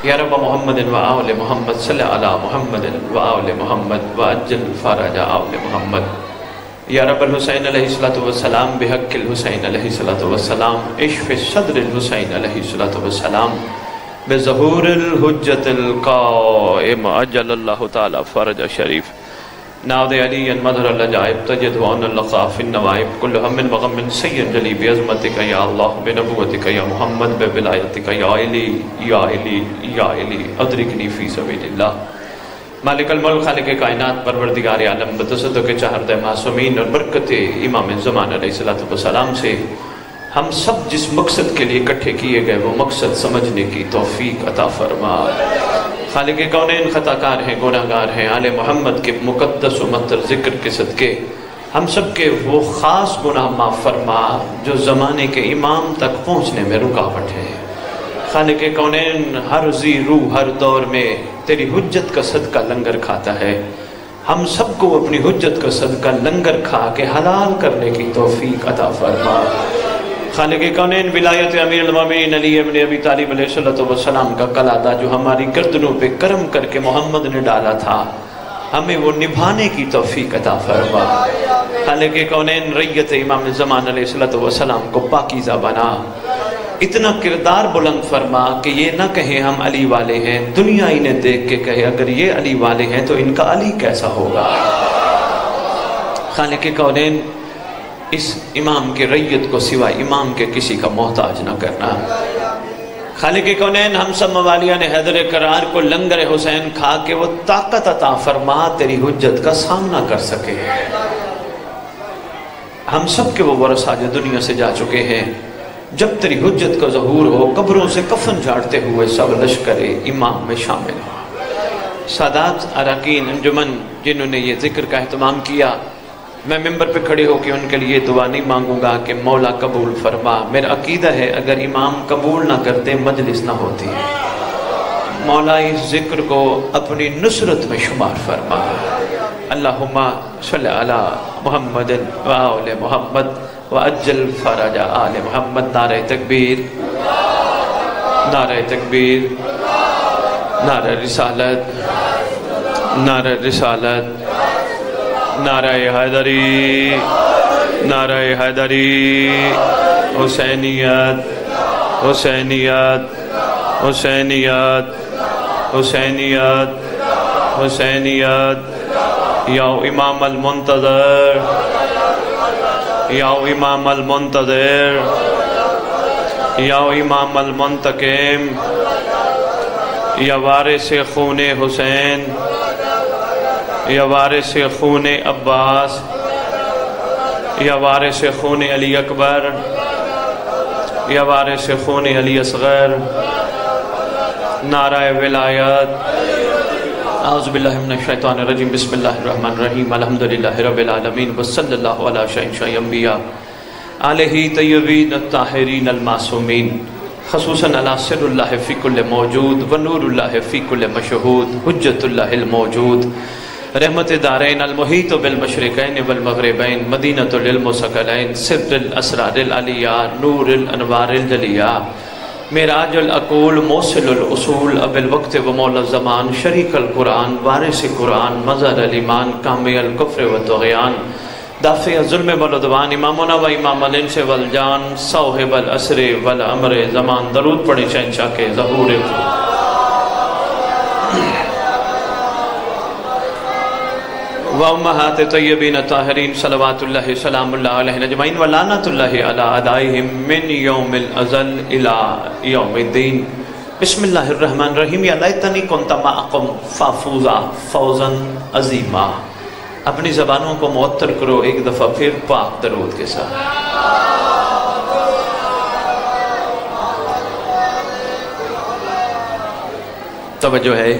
یا رب محمد و آل محمد صلی علی محمد و آل محمد وعجل فرج آل محمد. یا رب الحسین علیہ السلام بحق الحسین علیہ السلام اشف صدر الحسین علیہ السلام بظہور الحجت القائم عجل اللہ تعالی فرج شریف. ناود علی مظہر العجائب تجد وعن اللقاف النوائب کل ہم وغم سید جلی بعظمتک یا اللہ بنبوتک یا محمد بولایتک یا علی یا علی یا علی ادرکنی فی سبیل اللہ. مالک الملک خالق کائنات پروردگار عالم بتصدق چہردہ معصومین اور برکت امام زمان علیہ السلام سے ہم سب جس مقصد کے لیے اکٹھے کیے گئے وہ مقصد سمجھنے کی توفیق عطا فرما. خالق کونین خطا کار ہیں، گناہ گار ہیں. آل محمد کے مقدس و مطہر ذکر کے صدقے ہم سب کے وہ خاص گناہ معاف فرما جو زمانے کے امام تک پہنچنے میں رکاوٹ ہے. خالق کونین ہر ذی روح ہر دور میں تیری حجت کا صدقہ لنگر کھاتا ہے. ہم سب کو اپنی حجت کا صدقہ لنگر کھا کے حلال کرنے کی توفیق عطا فرما. خالق کونین ولایت امیر المومنین علی ابن ابی طالب علیہ السلام کا کلادہ جو ہماری گردنوں پہ کرم کر کے محمد نے ڈالا تھا ہمیں وہ نبھانے کی توفیق عطا فرما. خالق کونین ریت امام زمان علیہ السلام کو پاکیزہ بنا، اتنا کردار بلند فرما کہ یہ نہ کہیں ہم علی والے ہیں، دنیا انہیں دیکھ کے کہے اگر یہ علی والے ہیں تو ان کا علی کیسا ہوگا. خالق کونین اس امام کے ریت کو سوائے امام کے کسی کا محتاج نہ کرنا. خالق کونین ہم سب موالیان حیدر کرار کو لنگر حسین کھا کے وہ طاقت عطا فرما تیری حجت کا سامنا کر سکے. ہم سب کے وہ ورثہ جو دنیا سے جا چکے ہیں جب تیری حجت کا ظہور ہو قبروں سے کفن جھاڑتے ہوئے سب لشکر امام میں شامل ہو. سادات اراکین انجمن جنہوں نے یہ ذکر کا اہتمام کیا، میں ممبر پہ کھڑے ہو کے ان کے لیے دعا نہیں مانگوں گا کہ مولا قبول فرما. میرا عقیدہ ہے اگر امام قبول نہ کرتے مجلس نہ ہوتی. مولا اس ذکر کو اپنی نصرت میں شمار فرما. اللہم صلی علی محمد و آل محمد وعجل فرج آل محمد. نعرہ تکبیر، نعرہ تکبیر، نعرہ رسالت، نعرہ رسالت، نعرہ حیدری، نعرہ حیدری. حسینیت، حسینیت، حسینیت، حسینیت، حسینیت. یا امام المنتظر، یا امام المنتظر، یا امام المنتقم، یا وارث خون حسین، یا وارث خون عباس، یا وارث خون علی اکبر، یا وارث خون علی اصغر. نعرہ ولایت. اعوذ باللہ من الشیطان الرجیم. بسم اللہ الرحمن الرحیم. الحمدللہ رب العالمین وصلی اللہ علی شہنشاہ انبیاء آلہ طیبین الطاہرین المعصومین خصوصاً علی سر اللہ فی کل موجود و نور اللہ فی کل مشہود حجت اللہ الموجود رحمت دارین المحیط بالمشرقین والمغربین مدینۃ العلم و ثقلین سر الاسرار العلیاء نور الانوار الجلیاء معراج العقول موصل الاصول اب الوقت و مولا الزمان شریک القرآن وارث قرآن مظہر الایمان کامی الکفر و طغیان دافع ظلم والعدوان امامنا و امام الانس والجان صاحب العصر والامر زمان. درود پڑھیں شہنشاہ کے ظہور وامہات طیبین طاہرین صلوات اللہ سلام اللہ علیہ اجمعین ولعنۃ اللہ علی اعدائہم من یوم الازل الی یوم الدین. بسم اللہ الرحمن الرحیم. یا لیتنی کنت معکم فافوز فوزا عظیما. اپنی زبانوں کو معطر کرو ایک دفعہ پھر پاک درود کے ساتھ. توجہ ہے.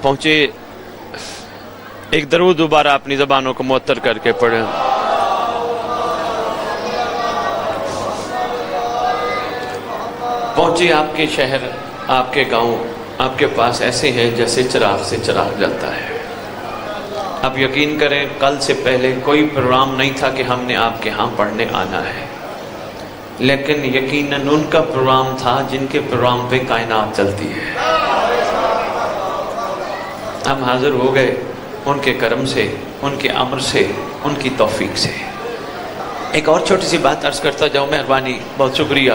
پہنچے ایک درود دوبارہ اپنی زبانوں کو معطر کر کے پڑھیں. پہنچے آپ کے شہر، آپ کے گاؤں آپ کے پاس ایسے ہیں جیسے چراغ سے چراغ جلتا ہے. آپ یقین کریں کل سے پہلے کوئی پروگرام نہیں تھا کہ ہم نے آپ کے ہاں پڑھنے آنا ہے. لیکن یقیناً ان کا پروگرام تھا جن کے پروگرام پہ کائنات چلتی ہے۔ ہم حاضر ہو گئے ان کے کرم سے، ان کے امر سے، ان کی توفیق سے۔ ایک اور چھوٹی سی بات عرض کرتا جاؤں، مہربانی، بہت شکریہ،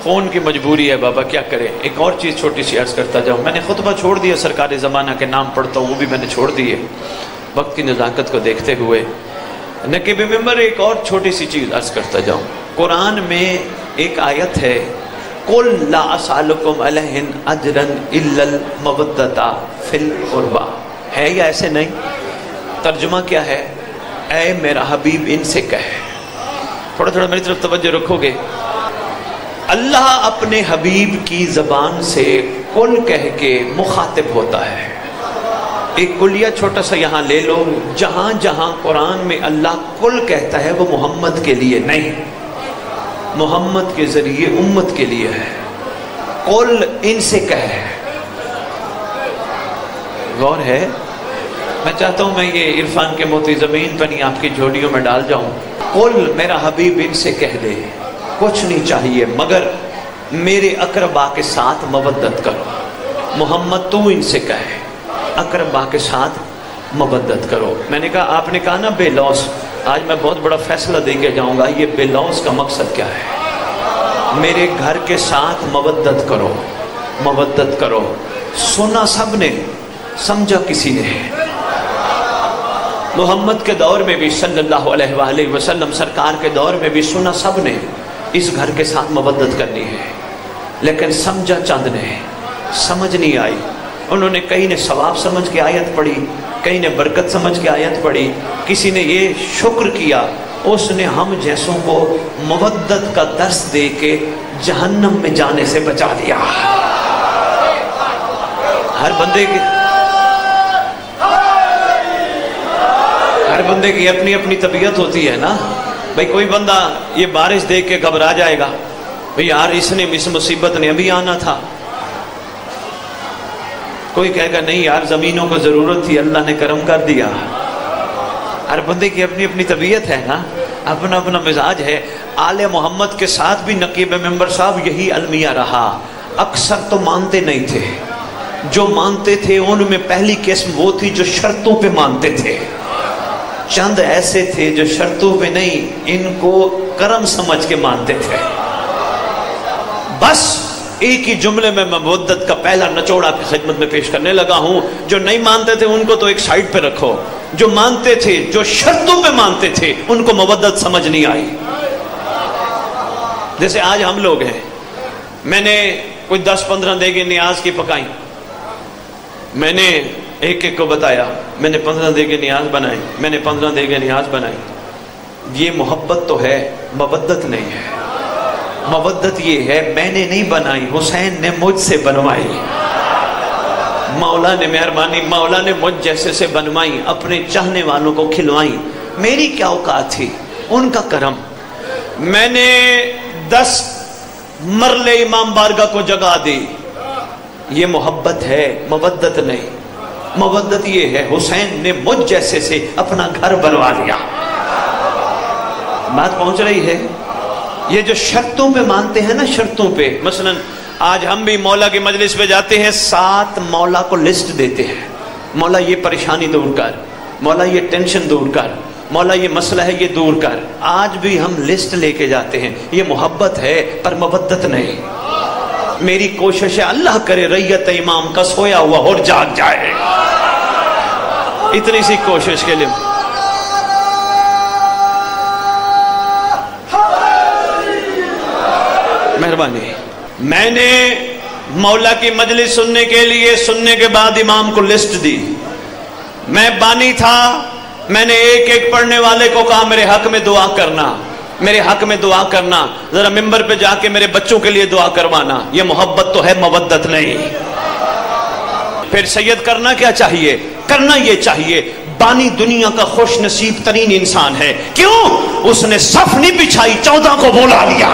فون کی مجبوری ہے بابا، کیا کریں۔ ایک اور چیز چھوٹی سی عرض کرتا جاؤں، میں نے خطبہ چھوڑ دیا، سرکار زمانہ کے نام پڑھتا ہوں وہ بھی میں نے چھوڑ دیے وقت کی نزاکت کو دیکھتے ہوئے۔ نقیب ممبر ایک اور چھوٹی سی چیز عرض کرتا جاؤں، قرآن میں ایک آیت ہے، قُلْ لَا أَسْأَلُكُمْ عَلَيْهِ أَجْرًا إِلَّا الْمَوَدَّةَ فِي الْقُرْبَى، ہے یا ایسے نہیں؟ ترجمہ کیا ہے؟ اے میرا حبیب ان سے کہے، تھوڑا تھوڑا میری طرف توجہ رکھو گے، اللہ اپنے حبیب کی زبان سے کل کہہ کے مخاطب ہوتا ہے۔ ایک کلیہ چھوٹا سا یہاں لے لو، جہاں جہاں قرآن میں اللہ کل کہتا ہے وہ محمد کے لیے نہیں، محمد کے ذریعے امت کے لیے ہے۔ قل ان سے کہے، غور ہے، میں چاہتا ہوں میں یہ عرفان کے موتی زمین پر نہیں آپ کی جھوڑیوں میں ڈال جاؤں۔ قل میرا حبیب ان سے کہہ دے، کچھ نہیں چاہیے مگر میرے اقربا کے ساتھ مودت کرو۔ محمد تو ان سے کہے اقربا کے ساتھ مودت کرو۔ میں نے کہا، آپ نے کہا نا بے لوث، آج میں بہت بڑا فیصلہ دے کے جاؤں گا، یہ بے لوث کا مقصد کیا ہے؟ میرے گھر کے ساتھ مودت کرو، مودت کرو۔ سنا سب نے، سمجھا کسی نے۔ محمد کے دور میں بھی صلی اللہ علیہ وآلہ وسلم سرکار کے دور میں بھی سنا سب نے، اس گھر کے ساتھ مودت کرنی ہے، لیکن سمجھا چند نے، سمجھ نہیں آئی۔ انہوں نے کئی نے ثواب سمجھ کے آیت پڑھی، کئی نے برکت سمجھ کے آیت پڑھی، کسی نے یہ شکر کیا، اس نے ہم جیسوں کو مودت کا درس دے کے جہنم میں جانے سے بچا دیا۔ ہر بندے کی اپنی اپنی طبیعت ہوتی ہے نا بھئی، کوئی بندہ یہ بارش دیکھ کے گھبرا جائے گا، بھئی یار اس مصیبت نے ابھی آنا تھا۔ کوئی کہے گا نہیں یار زمینوں کو ضرورت تھی، اللہ نے کرم کر دیا۔ ہر بندے کی اپنی اپنی طبیعت ہے نا، اپنا اپنا مزاج ہے۔ آل محمد کے ساتھ بھی نقیب ممبر صاحب یہی المیہ رہا، اکثر تو مانتے نہیں تھے، جو مانتے تھے ان میں پہلی قسم وہ تھی جو شرطوں پہ مانتے تھے، چند ایسے تھے جو شرطوں پہ نہیں، ان کو کرم سمجھ کے مانتے تھے۔ بس ایک ہی جملے میں مودت کا پہلا نچوڑ آپ کی خدمت میں پیش کرنے لگا ہوں۔ جو نہیں مانتے تھے ان کو تو ایک سائڈ پہ رکھو، جو مانتے تھے، جو شرطوں پہ مانتے تھے، ان کو مودت سمجھ نہیں آئی۔ جیسے آج ہم لوگ ہیں، میں نے کوئی 10-15 دیگیں نیاز کی پکائیں، میں نے ایک ایک کو بتایا، میں نے 15 دیگیں نیاز بنائی، میں نے 15 دیگیں نیاز بنائی۔ یہ محبت تو ہے، مودت نہیں ہے۔ مودت یہ ہے میں نے نہیں بنائی، حسین نے مجھ سے بنوائی، مولا نے مہربانی، مولا نے مجھ جیسے سے بنوائی، اپنے چاہنے والوں کو کھلوائی۔ میری کیا اوقات تھی، ان کا کرم۔ میں نے 10 مرلے امام بارگاہ کو جگا دی، یہ محبت ہے، مودت نہیں۔ مودت یہ ہے حسین نے مجھ جیسے سے اپنا گھر بنوا لیا۔ بات پہنچ رہی ہے؟ یہ جو شرطوں پہ مانتے ہیں نا، شرطوں پہ، مثلا آج ہم بھی مولا کی مجلس پہ جاتے ہیں، 7 مولا کو لسٹ دیتے ہیں، مولا یہ پریشانی دور کر، مولا یہ ٹینشن دور کر، مولا یہ مسئلہ ہے یہ دور کر۔ آج بھی ہم لسٹ لے کے جاتے ہیں، یہ محبت ہے پر مودت نہیں۔ میری کوشش ہے اللہ کرے ریت امام کا سویا ہوا اور جاگ جائے، اتنی سی کوشش کے لیے۔ مہربانی، میں نے مولا کی مجلس سننے کے لیے، سننے کے بعد امام کو لسٹ دی، میں بانی تھا، میں نے ایک ایک پڑھنے والے کو کہا میرے حق میں دعا کرنا، میرے حق میں دعا کرنا، ذرا ممبر پہ جا کے میرے بچوں کے لیے دعا کروانا۔ یہ محبت تو ہے، مودت نہیں۔ پھر سید کرنا کیا چاہیے؟ کرنا یہ چاہیے، بانی دنیا کا خوش نصیب ترین انسان ہے، کیوں؟ اس نے صف نہیں بچھائی، 14 کو بولا لیا۔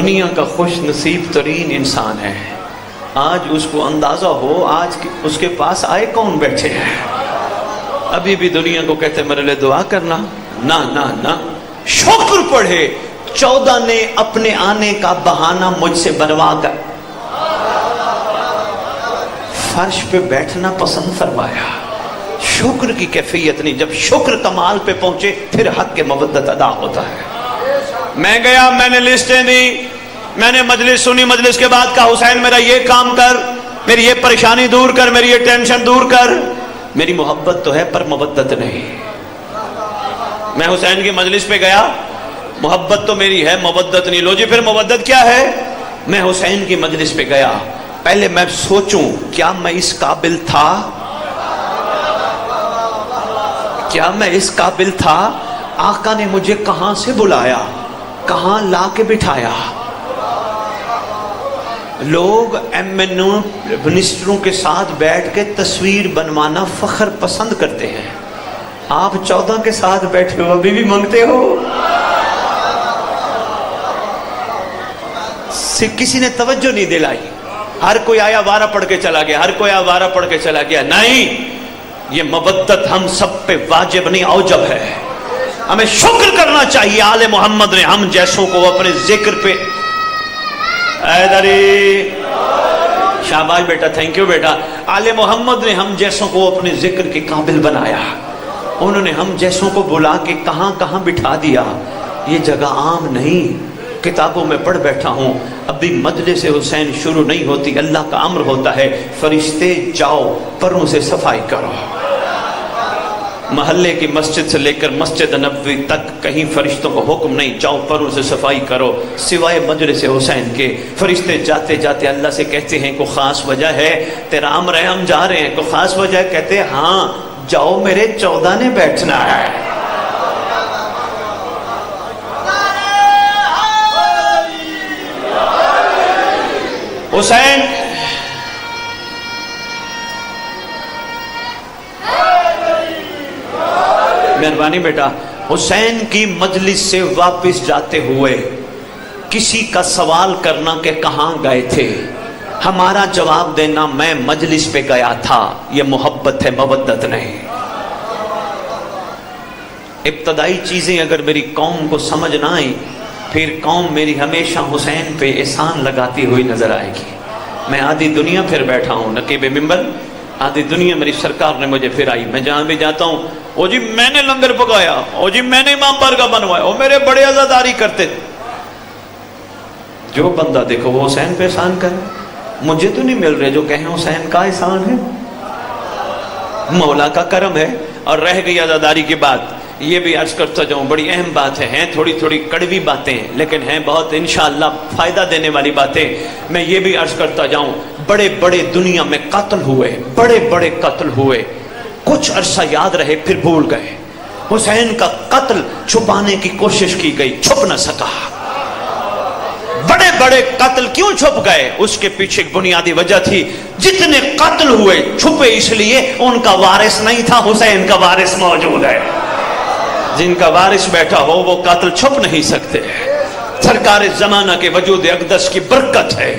دنیا کا خوش نصیب ترین انسان ہے. آج اس کو اندازہ ہو آج اس کے پاس آئے کون بیٹھے ہیں. ابھی بھی دنیا کو کہتے میرے لیے دعا کرنا. نہ نہ نہ، شکر پڑھے 14 نے اپنے آنے کا بہانہ مجھ سے بنوا کر فرش پہ بیٹھنا پسند فرمایا. شکر کی کیفیت نہیں، جب شکر کمال پہ پہنچے پھر حق کے مودت ادا ہوتا ہے. میں گیا، میں نے لسٹیں دی، میں نے مجلس سنی، مجلس کے بعد کہا حسین میرا یہ کام کر، میری یہ پریشانی دور کر، میری یہ ٹینشن دور کر. میری محبت تو ہے پر مودت نہیں. میں حسین کی مجلس پہ گیا، محبت تو میری ہے، مودت نہیں. لو جی پھر مودت کیا ہے؟ میں حسین کی مجلس پہ گیا، پہلے میں سوچوں کیا میں اس قابل تھا، کیا میں اس قابل تھا. آقا نے مجھے کہاں سے بلایا، کہاں لا کے بٹھایا. لوگ ایم این او منسٹروں کے ساتھ بیٹھ کے تصویر بنوانا فخر پسند کرتے ہیں. آپ 14 کے ساتھ بیٹھے ہو، ابھی بھی مانگتے ہو. کسی نے توجہ نہیں دلائی، ہر کوئی آیا وارہ پڑھ کے چلا گیا، ہر کوئی آیا وارہ پڑھ کے چلا گیا. نہیں، یہ مودت ہم سب پہ واجب نہیں اوجب ہے. ہمیں شکر کرنا چاہیے آل محمد نے ہم جیسوں کو اپنے ذکر پہ. ایدری شاباش بیٹا، تھینک یو بیٹا. آل محمد نے ہم جیسوں کو اپنے ذکر کے قابل بنایا. انہوں نے ہم جیسوں کو بلا کے کہاں کہاں بٹھا دیا. یہ جگہ عام نہیں. کتابوں میں پڑھ بیٹھا ہوں، ابھی مجلس حسین شروع نہیں ہوتی، اللہ کا امر ہوتا ہے فرشتے جاؤ پروں سے صفائی کرو. محلے کی مسجد سے لے کر مسجد نبوی تک کہیں فرشتوں کو حکم نہیں جاؤ پروں سے صفائی کرو، سوائے مجلس حسین کے. فرشتے جاتے جاتے اللہ سے کہتے ہیں کوئی خاص وجہ ہے، تیرا امر ہے ہم جا رہے ہیں، کوئی خاص وجہ ہے؟ کہتے ہیں ہاں جاؤ میرے 14 نے بیٹھنا ہے. حسین مہربانی بیٹا. حسین کی مجلس سے واپس جاتے ہوئے کسی کا سوال کرنا کہ کہاں گئے تھے، ہمارا جواب دینا میں مجلس پہ گیا تھا. یہ محبت ہے، مودت نہیں. ابتدائی چیزیں اگر میری قوم کو سمجھ نہ آئیں پھر قوم میری ہمیشہ حسین پہ احسان لگاتی ہوئی نظر آئے گی. میں آدھی دنیا پھر بیٹھا ہوں نقیب ممبر، آدھی دنیا میری سرکار نے مجھے پھر آئی. میں جہاں بھی جاتا ہوں او جی میں نے لنگر پکایا، او جی میں نے امام بارگاہ بنوایا، او میرے بڑے عزاداری کرتے. جو بندہ دیکھو وہ حسین پہ احسان کرے. مجھے تو نہیں مل رہے جو کہیں حسین کا احسان ہے، مولا کا کرم ہے. اور رہ گئی عزاداری کی بات، یہ بھی عرض کرتا جاؤں، بڑی اہم بات ہے. ہیں تھوڑی تھوڑی کڑوی باتیں لیکن ہیں بہت انشاءاللہ فائدہ دینے والی باتیں. میں یہ بھی عرض کرتا جاؤں، بڑے بڑے دنیا میں قتل ہوئے، بڑے بڑے قتل ہوئے، کچھ عرصہ یاد رہے پھر بھول گئے. حسین کا قتل چھپانے کی کوشش کی گئی، چھپ نہ سکا. بڑے بڑے قتل کیوں چھپ گئے؟ اس کے پیچھے ایک بنیادی وجہ تھی. جتنے قتل ہوئے چھپے اس لیے ان کا وارث نہیں تھا، حسین کا وارث موجود ہے. جن کا وارث بیٹھا ہو وہ قاتل چھپ نہیں سکتے. سرکار زمانہ کے وجود اقدس کی برکت ہے.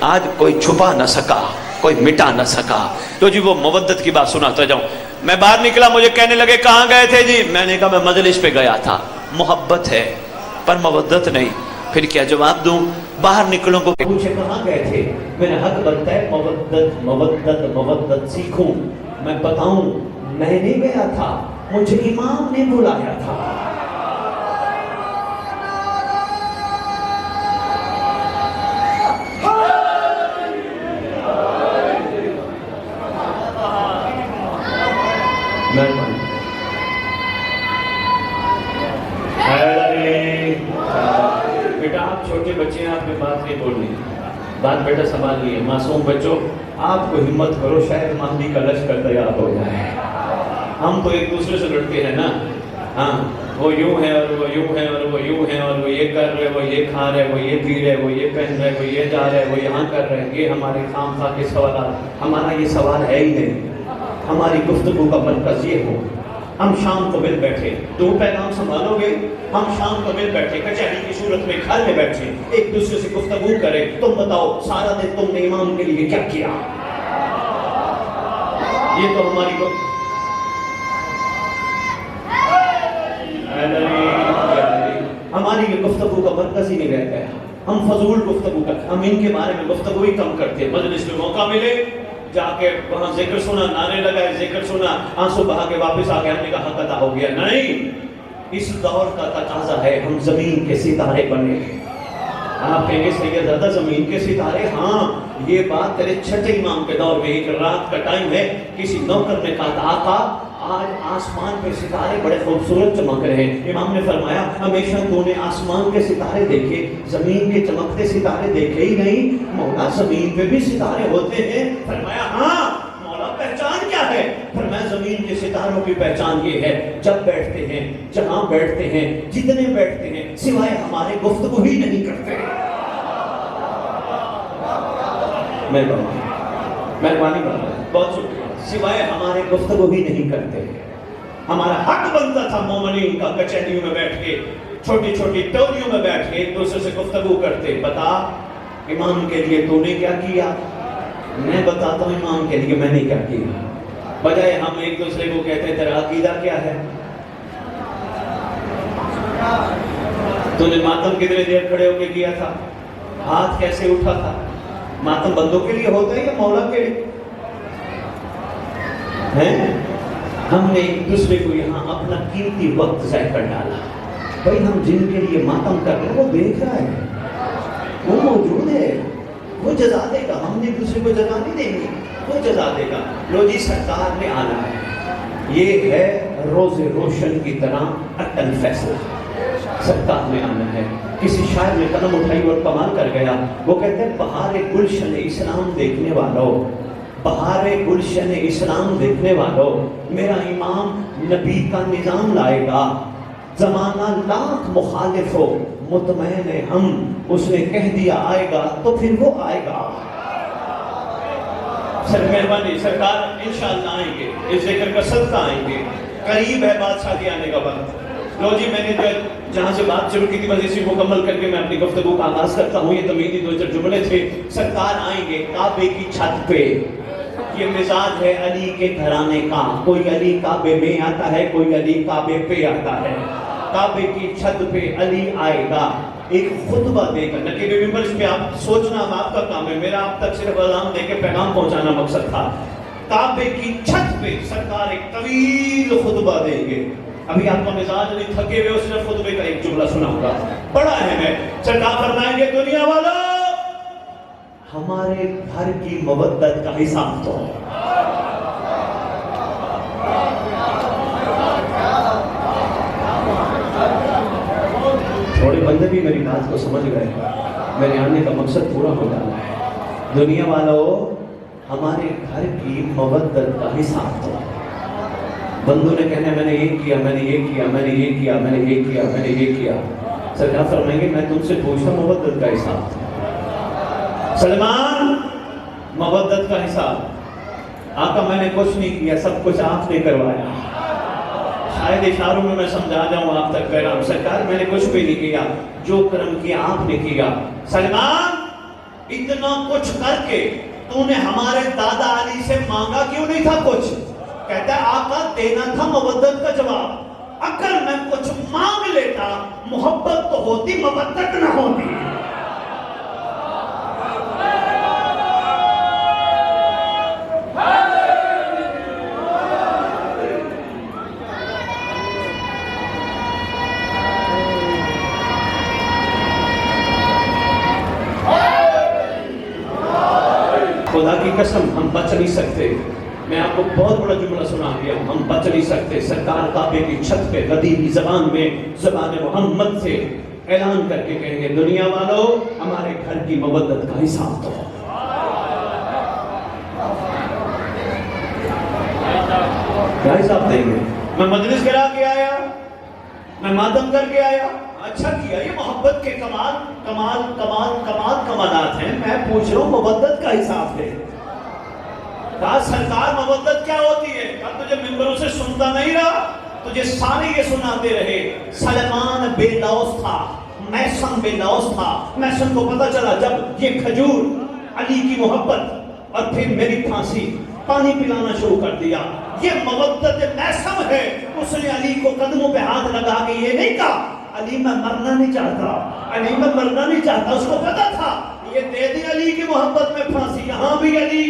آج کوئی چھپا نہ سکا، کوئی مٹا نہ سکا. تو جی وہ مودت کی بات سناتا جاؤں. میں باہر نکلا، مجھے کہنے لگے کہاں گئے تھے جی؟ میں نے کہا میں مجلس پہ گیا تھا. محبت ہے پر مودت نہیں. پھر کیا جواب دوں؟ باہر نکلوں کو پوچھے کہاں گئے تھے، میرا حق بنتا ہے مودت مودت مودت سیکھوں. میں بتاؤں میں نہیں گیا تھا، مجھے امام نے بلایا تھا. بیٹا آپ چھوٹے بچے ہیں، آپ نے بات نہیں بولنی، بات بیٹا سنبھال لیے. معصوم بچوں آپ کو ہمت کرو، شاید مہدی کا لشکر تیار ہو جائے. ہم تو ایک دوسرے سے لڑتے ہیں نا. ہاں وہ یوں ہے اور وہ یوں ہے اور وہ یوں ہے اور وہ یہ کر رہے، وہ یہ کھا رہے، وہ یہ پی رہے، وہ یہ پہن رہے، وہ یہ جا رہے، وہ یہاں کر رہے. یہ ہمارے خام خواہ کے سوالات. ہمارا یہ سوال ہے ہی نہیں. ہماری گفتگو کا مرکز یہ ہو ہم شام کو مل بیٹھے، تم پیغام سنبھالو گے، ہم شام کو مل بیٹھے کچہری کی صورت میں گھر میں بیٹھے ایک دوسرے سے گفتگو کرے، تم بتاؤ سارا دن تم نے امام کے لیے کیا کیا؟ یہ تو ہماری یہ گفتگو کا مرکز ہی نہیں رہ گیا. ہم فضول گفتگو کرتے، ہم ان کے بارے میں گفتگو ہی کم کرتے ہیں. مجلس میں موقع ملے جا کے وہاں ذکر سنا، نعرے لگائے، ذکر سنا، آنسو بہا کے واپس آ گیا، ہم نے کہا حق ادا ہو گیا. نہیں، اس دور کا تقاضا ہے ہم زمین کے ستارے بنے. آپ کہیں گے سید زیادہ زمین کے ستارے؟ ہاں، یہ بات تیرے چھٹے امام کے دور میں ایک رات کا ٹائم ہے، کسی نوکر نے کہا آقا آج آسمان پہ ستارے بڑے خوبصورت چمک رہے ہیں. امام نے فرمایا ہمیشہ تو نے آسمان کے ستارے دیکھے، زمین کے چمکتے ستارے دیکھے ہی نہیں؟ مولا زمین پہ بھی ستارے ہوتے ہیں؟ فرمایا ہاں. مولا پہچان کیا ہے؟ فرمایا زمین کے ستاروں کی پہچان یہ ہے جب بیٹھتے ہیں، جہاں بیٹھتے ہیں، جتنے بیٹھتے ہیں، سوائے ہمارے گفتگو ہی نہیں کرتے. مہربانی بہت شکریہ. سوائے ہمارے گفتگو ہی نہیں کرتے. ہمارا حق بنتا تھا مومنین کا کچہریوں میں بیٹھ کے، چھوٹی چھوٹی ٹولیوں میں بیٹھ کے ایک دوسرے سے گفتگو کرتے. بتا امام کے لیے تو نے کیا کیا؟ میں بتاتا ہوں امام کے لیے میں نے کیا کیا. بجائے ہم ایک دوسرے کو کہتے ہیں تیرا عقیدہ کیا ہے، تو نے ماتم کتنے دیر کھڑے ہو کے کیا تھا، ہاتھ کیسے اٹھا تھا. ماتم بندوں کے لیے ہوتا ہے یا مولا کے لیے؟ ہم نے ایک دوسرے کو یہاں اپنا قیمتی وقت ضائع کر ڈالا. بھائی ہم جن کے لیے ماتم کر رہے ہیں وہ دیکھ رہا ہے، وہ موجود ہے، وہ جزا دے گا. ہم نے دوسرے کو جزا نہیں دیں گے، وہ جزا دے گا. لو جی سرکار نے آنا ہے، یہ ہے روز روشن کی طرح اٹل فیصلہ. سرکار نے آنا ہے. کسی شاعر نے قلم اٹھائی اور کمال کر گیا. وہ کہتے ہیں بہار گلشن اسلام دیکھنے والوں، بہار گلشن اسلام دیکھنے والوں، میرا امام نبی کا نظام لائے گا. زمانہ لاکھ مخالف ہو مطمئن ہم، اس نے کہہ دیا آئے گا تو پھر وہ آئے گا. سر مہربانی سرکار انشاءاللہ آئیں گے، اس ذکر کا صدقہ آئیں گے. قریب ہے بادشاہ کے آنے کا وقت. لو جی میں نے جہاں سے بات شروع کی تھی بس اسی مکمل کر کے میں اپنی گفتگو کا آغاز کرتا ہوں. یہ تمیدی دو چار جملے تھے. سرکار آئیں گے کعبے کی چھت پہ. یہ مزاج ہے علی کے گھرانے کا، کوئی علی کعبے میں آتا ہے، کوئی علی کعبے پہ آتا ہے. کعبے کی چھت پہ علی آئے گا، ایک خطبہ دے گا. نہ کہ ممبر اس پہ آپ سوچنا اب آپ کا کام ہے، میرا آپ تک صرف اذان دے کے پیغام پہنچانا مقصد تھا. کعبے کی چھت پہ سرکار ایک طویل خطبہ دیں گے. ابھی آپ کا مزاج نہیں تھکے ہوئے، اس نے خطبے کا ایک جملہ سنا ہوگا، بڑا اہم ہے. سرکار فرمائیں گے دنیا والوں ہمارے گھر کی مودت کا حساب دو. تھوڑے بندے بھی میری بات کو سمجھ گئے، میرے آنے کا مقصد پورا ہو جانا ہے. دنیا والوں ہمارے گھر کی مودت کا حساب دو. بندوں نے کہنا میں نے یہ کیا، میں نے یہ کیا، میں نے یہ کیا، میں نے یہ کیا، میں نے یہ کیا. سرکار فرمائیں گے میں تم سے پوچھتا ہوں مودت کا حساب. سلمان مودت کا حساب. آقا میں نے کچھ نہیں کیا، سب کچھ آپ نے کروایا. شاید اشاروں میں میں سمجھا جاؤں آپ تک پیغام. سرکار میں نے کچھ بھی نہیں کیا، جو کرم کیا آپ نے کیا. سلمان اتنا کچھ کر کے تو نے ہمارے دادا علی سے مانگا کیوں نہیں تھا کچھ؟ کہتا ہے آقا دینا تھا مودت کا جواب. اگر میں کچھ مانگ لیتا محبت تو ہوتی، مودت نہ ہوتی. خدا کی قسم ہم بچ نہیں سکتے. میں آپ کو بہت بڑا جملہ سنا دیا ہوں، ہم بچ نہیں سکتے. سرکار کعبے کی چھت پہ غدیری زبان میں، زبان محمد سے اعلان کر کے کہیں گے دنیا والوں ہمارے گھر کی مودت کا حساب دو. کیا حساب دیں گے؟ میں مجلس کرا کے آیا، میں ماتم کر کے آیا، اچھا کیا. یہ محبت کے کمال کمال کمال کمال کمالات ہیں. میں پوچھ رہا ہوں مودت کا حساب دے. کہا سرکار مودت کیا ہوتی ہے؟ کہا تجھے ممبروں سے سنتا نہیں رہا، تجھے سارے یہ سناتے رہے سلمان بے لوث تھا، میسن بے لوث تھا، میسن کو پتا چلا جب یہ کھجور علی کی محبت اور پھر میری پھانسی، پانی پلانا شروع کر دیا، یہ مودت میسم ہے۔ اس نے علی کو قدموں پہ ہاتھ لگا کے یہ نہیں کہا علی میں مرنا نہیں چاہتا، علی میں مرنا نہیں چاہتا، اس کو پتا تھا یہ دے دی علی کی محبت میں پھانسی، یہاں بھی علی۔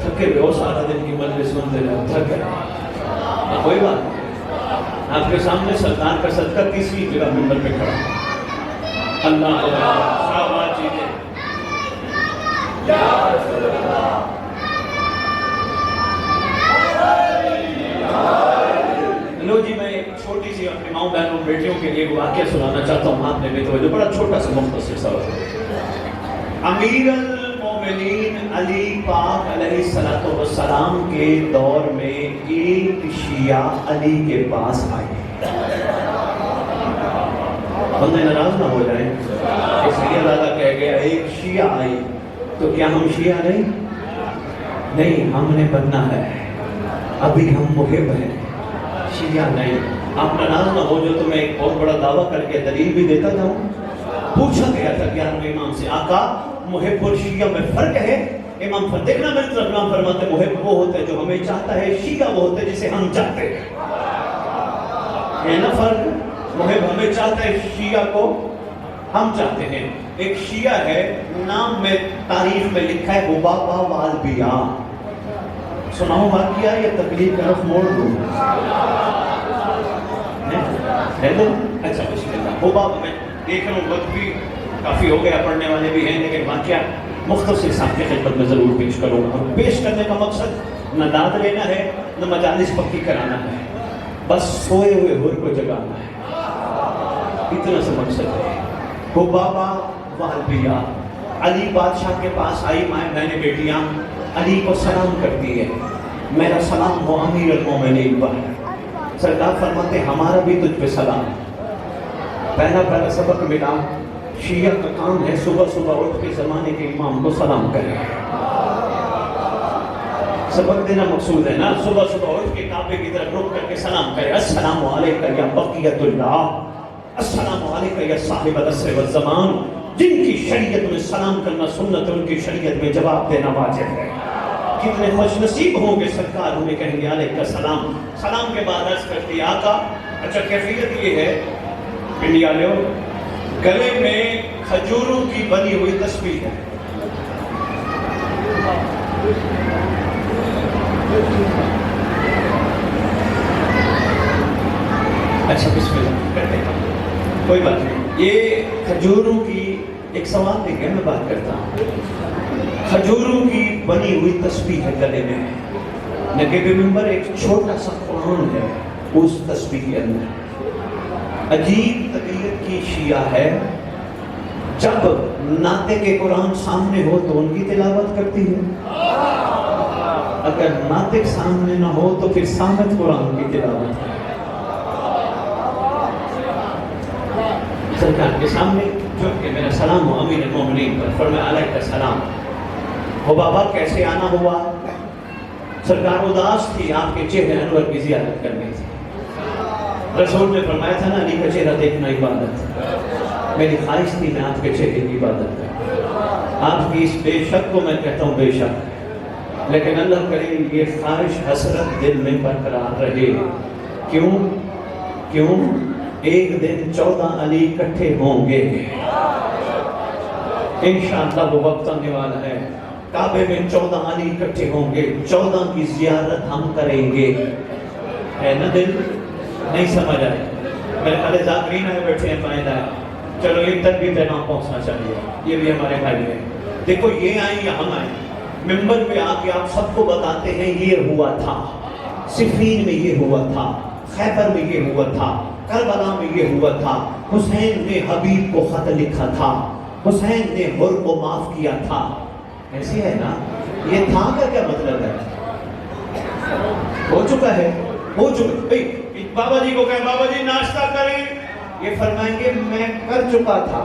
تھکے ہوئے ہو سارا دن کی مجلس سنتے رہے، تھک گئے، کوئی بات نہیں، آپ کے سامنے سرکار کا صدقہ تیسری جگہ ممبر پہ کھڑا، اللہ شاباش چیزیں لو جی، میں ایک چھوٹی سی اپنی ماؤں بہنوں بیٹیوں کے لیے واقعہ سنانا چاہتا ہوں، آپ نے بھی توجہ، بڑا چھوٹا سا مختصر سا۔ امیر المومنین علی پاک علیہ السلام کے دور میں ایک شیعہ علی کے پاس آئے، بندے ناراض نہ ہو جائیں، اس لیے اللہ کہہ گیا ایک شیعہ آئی، تو کیا ہم شیعہ نہیں، ہم نے بننا ہے، ابھی ہم محب ہیں، شیعہ نہیں۔ آپ ناراض نہ ہو جو تو میں ایک بہت بڑا دعویٰ کر کے دلیل بھی دیتا جاؤں۔ پوچھا گیا تھا 11ویں امام سے، آقا محب اور شیعہ میں فرق ہے؟ امام دیکھنا میرے طرف نام فرماتے محب وہ ہوتا ہے جو ہمیں چاہتا ہے، شیعہ وہ ہوتا ہے جسے ہم چاہتے ہیں، ہے نا فرق؟ محب ہمیں چاہتا ہے، شیعہ کو ہم چاہتے ہیں۔ ایک شیعہ ہے، نام میں تاریخ میں لکھا ہے حبابہ والبیا، سناؤں واقعہ یا تقلید کا رخ موڑ دوں؟ اچھا بسم اللہ۔ حبابہ میں دیکھ رہا ہوں وقت بھی کافی ہو گیا، پڑھنے والے بھی ہیں، لیکن واقعہ مختصر صاحب کی خدمت میں ضرور پیش کروں گا۔ پیش کرنے کا مقصد نہ داد لینا ہے نہ مجالس پکی کرانا ہے، بس سوئے ہوئے حر کو جگانا ہے، اتنا سا مقصد ہے۔ حبابہ والبیا علی بادشاہ کے پاس آئی، مائیں بہنیں بیٹیاں علی کو سلام کرتی ہے، میرا سلام ہو امیر المومنین پر۔ سرکار فرماتے ہمارا بھی تجھ پہ سلام۔ پہلا سبق ملا، شیعہ کا کام ہے صبح صبح اٹھ کے زمانے کے امام کو سلام کرے، سبق دینا مقصود ہے نا، صبح صبح اٹھ کے کعبے کی طرف رک کر کے سلام کرے، السلام علیکہ یا بقیت اللہ، السلام علیکہ یا صاحب العصر والزمان۔ جن کی شریعت میں سلام کرنا سنت، ان کی شریعت میں جواب دینا واجب ہے۔ کتنے خوش نصیب ہوں گے سرکار انہیں کہیں گے علیکہ السلام۔ سلام کے بعد عرض کرتی آقا، اچھا کیفیت یہ ہے انڈیا لے گلے میں کھجوروں کی بنی ہوئی تسبیح ہے، اچھا بسم اللہ کرتے ہیں، کوئی بات نہیں۔ یہ کھجوروں کی ایک سوال لے کے میں بات کرتا ہوں، کھجوروں کی بنی ہوئی تسبیح ہے گلے میں، نگے ممبر ایک چھوٹا سا قرآن ہے اس تسبیح کے اندر۔ عجیب طبیعت کی شیعہ ہے، جب ناطق قرآن سامنے ہو تو ان کی تلاوت کرتی ہے، اگر ناطق سامنے نہ ہو تو پھر سامت قرآن کی تلاوت ہے۔ سرکار کے سامنے جھک کے میرا سلام ہو امیر المومنین پر، فرمایا علیکہ السلام۔ حبابہ کیسے آنا ہوا؟ سرکار اداس تھی، آپ کے چہرے انور کی زیارت کرنی تھی۔ رسول نے فرمایا تھا نا علی کا چہرہ دیکھنا عبادت ہے، میری خواہش تھی میں آپ کے چہرے کی عبادت کروں، آپ کی اس بے شک کو میں کہتا ہوں بے شک، لیکن اللہ کرے یہ خواہش حسرت دل میں برقرار رہے۔ کیوں؟ ایک دن 14 علی اکٹھے ہوں گے، انشاءاللہ وہ وقت آنے والا ہے، کعبے میں 14 علی اکٹھے ہوں گے، 14 کی زیارت ہم کریں گے، ہے نا دل؟ نہیں سمجھ آئے؟ میرے خالے ذاکرین آئے بیٹھے ہیں فائدہ ہے، چلو ان تک بھی پیغام پہنچنا چاہیے، یہ بھی ہمارے بھائی ہیں۔ دیکھو یہ آئیں یا ہم آئیں، ممبر پہ آ کے آپ سب کو بتاتے ہیں یہ ہوا تھا، صفین میں یہ ہوا تھا، خیبر میں یہ ہوا تھا، کربلا میں یہ ہوا تھا، حسین نے حبیب کو خط لکھا تھا، حسین نے حر کو معاف کیا تھا، ایسی ہے نا؟ یہ تھا کا کیا مطلب ہے؟ ہو چکا ہے، ہو چکا۔ بابا جی کو کہیں بابا جی ناشتہ کریں، یہ فرمائیں گے میں کر چکا تھا،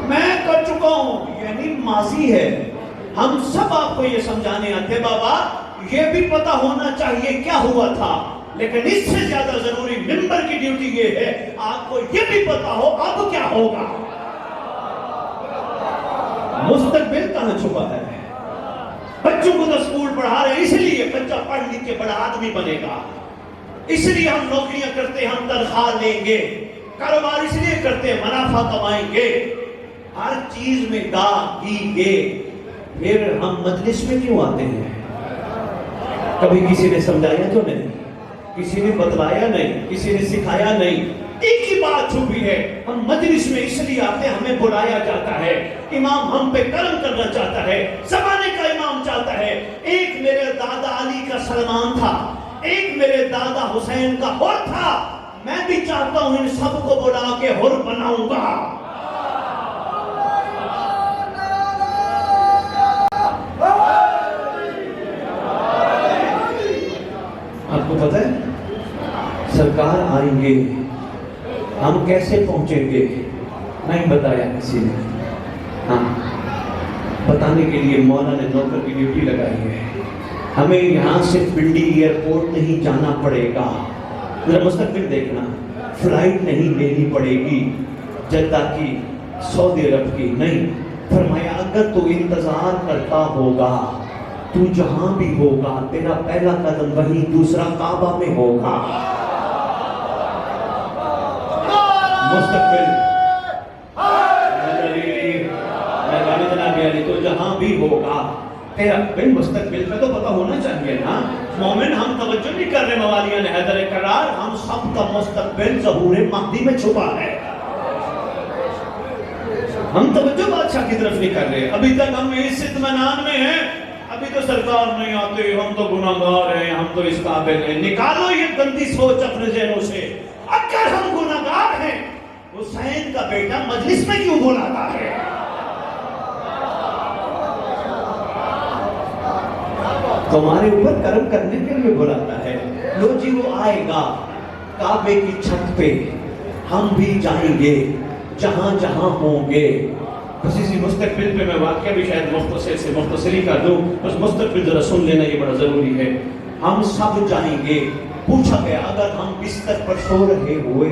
میں کر چکا ہوں، یعنی ماضی ہے۔ ہم سب آپ کو یہ سمجھانے آتے بابا یہ بھی پتا ہونا چاہیے کیا ہوا تھا، لیکن اس سے زیادہ ضروری ممبر کی ڈیوٹی یہ ہے آپ کو یہ بھی پتا ہو اب کیا ہوگا۔ مستقبل کہاں چھپا ہے؟ بچوں کو تو اسکول پڑھا رہے ہیں اس لیے بچہ پڑھ لکھ کے بڑا آدمی بنے گا، اس لیے ہم نوکریاں کرتے ہم تنخواہ لیں گے، کاروبار اس لیے کرتے منافع کمائیں گے، ہر چیز میں گے، پھر ہم مجلس میں کیوں آتے ہیں؟ کبھی کسی نے سمجھایا تو نہیں، کسی نے بتلایا نہیں، کسی نے سکھایا نہیں، ایک ہی بات چھپی ہے، ہم مجلس میں اس لیے آتے ہیں ہمیں بلایا جاتا ہے، امام ہم پہ کرم کرنا چاہتا ہے، زمانے کا امام چاہتا ہے۔ ایک میرے دادا علی کا سلمان تھا، ایک میرے دادا حسین کا حر تھا، میں بھی چاہتا ہوں ان سب کو بلا کے حر بناؤں گا۔ آپ کو پتہ ہے سرکار آئیں گے، ہم کیسے پہنچیں گے نہیں بتایا کسی نے، ہاں بتانے کے لیے مولا نے نوکر کی ڈیوٹی لگائی ہے۔ ہمیں یہاں سے پنڈی ایئرپورٹ نہیں جانا پڑے گا، ذرا مستقبل دیکھنا، فلائٹ نہیں لینی پڑے گی جدہ کی، سعودی عرب کی، نہیں۔ فرمایا اگر تو انتظار کرتا ہوگا تو جہاں بھی ہوگا تیرا پہلا قدم وہیں دوسرا کعبہ میں ہوگا۔ مستقبل تو جہاں بھی ہوگا تیرا بن مستقبل کا تو پتہ ہونا چاہیے نا۔ مومن ہم توجہ نہیں کر رہے موالیان حیدر کرار، ہم سب کا مستقبل ظہور مہدی میں چھپا ہے، ہم توجہ بادشاہ کی طرف نہیں کر رہے۔ ابھی تک ہم اس اطمینان میں ہیں ابھی تو سرکار نہیں آتے، ہم تو گناہگار ہیں، ہم تو اس قابل ہیں۔ نکالو یہ گندی سوچ اپنے ذہنوں سے، اگر ہم گناہگار ہیں حسین کا بیٹا مجلس میں کیوں بلاتا ہے؟ تمہارے اوپر کرم کرنے کے لیے بلاتا ہے۔ لو جی وہ آئے گا کعبے کی چھت پہ، ہم بھی جائیں گے جہاں جہاں ہوں گے۔ بس اسی مستقبل پہ میں واقعہ بھی شاید مختصر سے مختصری کر دوں، بس مستقبل ذرا سن لینا یہ بڑا ضروری ہے۔ ہم سب جائیں گے، پوچھا گیا اگر ہم بستر پر سو رہے ہوئے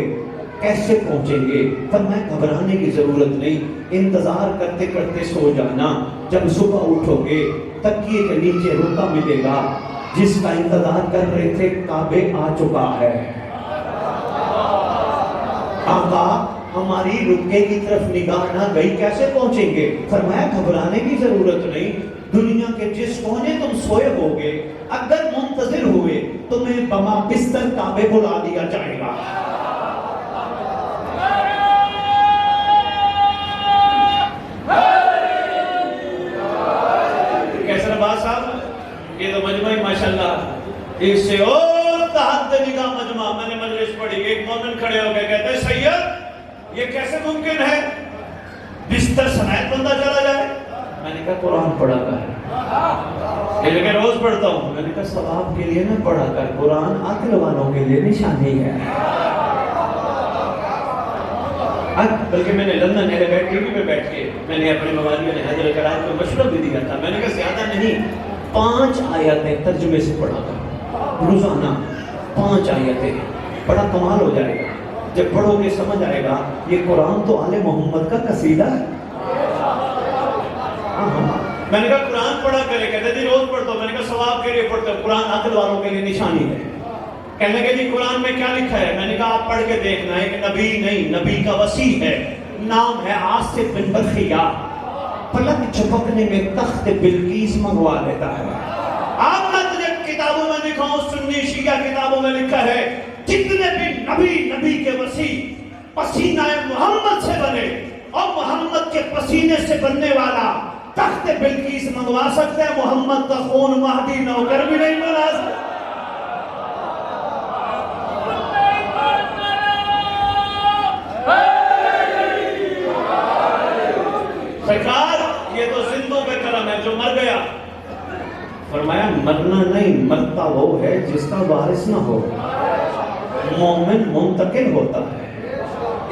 کیسے پہنچیں گے؟ فرمایا گھبرانے کی ضرورت نہیں، انتظار کرتے کرتے سو جانا، جب صبح اٹھو گے تکیے کے نیچے روتا ملے گا، جس کا انتظار کر رہے تھے کعبے آ چکا ہے۔ آقا ہماری رکے کی طرف نگاہ نہ گئی کیسے پہنچیں گے؟ فرمایا گھبرانے کی ضرورت نہیں، دنیا کے جس کونے تم سوئے ہوگے اگر منتظر ہوئے تمہیں بما بستر کعبے بلا دیا جائے گا۔ کیسا عباس صاحب یہ تو مجمع ہی ماشاءاللہ اس سے اور تحت نگاہ مجمع، میں نے مجلس پڑھی، ایک مومن کھڑے ہو گئے کہتے ہیں سید یہ کیسے ممکن ہے بستر سمیت بندہ چلا جائے؟ میں نے کہا قرآن پڑھا کر، یہ لیکن روز پڑھتا ہوں۔ میں نے کہا ثواب کے لیے نہ پڑھا کر، قرآن عقل والوں کے لیے نشانی ہے۔ بلکہ میں نے لندن ٹی وی پہ بیٹھ کے میں نے اپنے موالیوں نے حیدر کرار کو مشورہ بھی دیا تھا، میں نے کہا زیادہ نہیں 5 آیتیں ترجمے سے پڑھا تھا، روزانہ 5 آیتیں، بڑا کمال ہو جائے گا جب پڑھو گے سمجھ آئے گا یہ قرآن تو آل محمد کا قصیدہ ہے۔ میں نے کہا قرآن پڑھا کرے، کہتے جی روز پڑھتا ہوں، میں نے کہا ثواب کے لیے پڑھتا ہوں، قرآن عقل والوں کے لیے نشانی ہے۔ کہنے لگے جی قرآن میں کیا لکھا ہے؟ میں نے کہا آپ پڑھ کے دیکھنا ہے کہ نبی نہیں، نبی کا وسیع ہے، نام ہے آصف بن برخیہ، پلک جھپکنے میں تخت بلقیس منگوا دیتا ہے۔ آپ نہ تجھے کتابوں میں لکھا ہوں، سنی شیعہ کتابوں میں لکھا ہے جتنے بھی نبی کے وسیع پسینہ محمد سے بنے اور محمد کے پسینے سے بننے والا تخت بلقیس منگوا سکتے ہیں، محمد کا خون مہدی نوکر بھی نہیں بنا سکتا۔ سرکار یہ تو زندوں پہ کرم ہے، جو مر گیا فرمایا مرنا نہیں، مرتا وہ ہے جس کا وارث نہ ہو۔ مومن منتقل ہوتا ہے،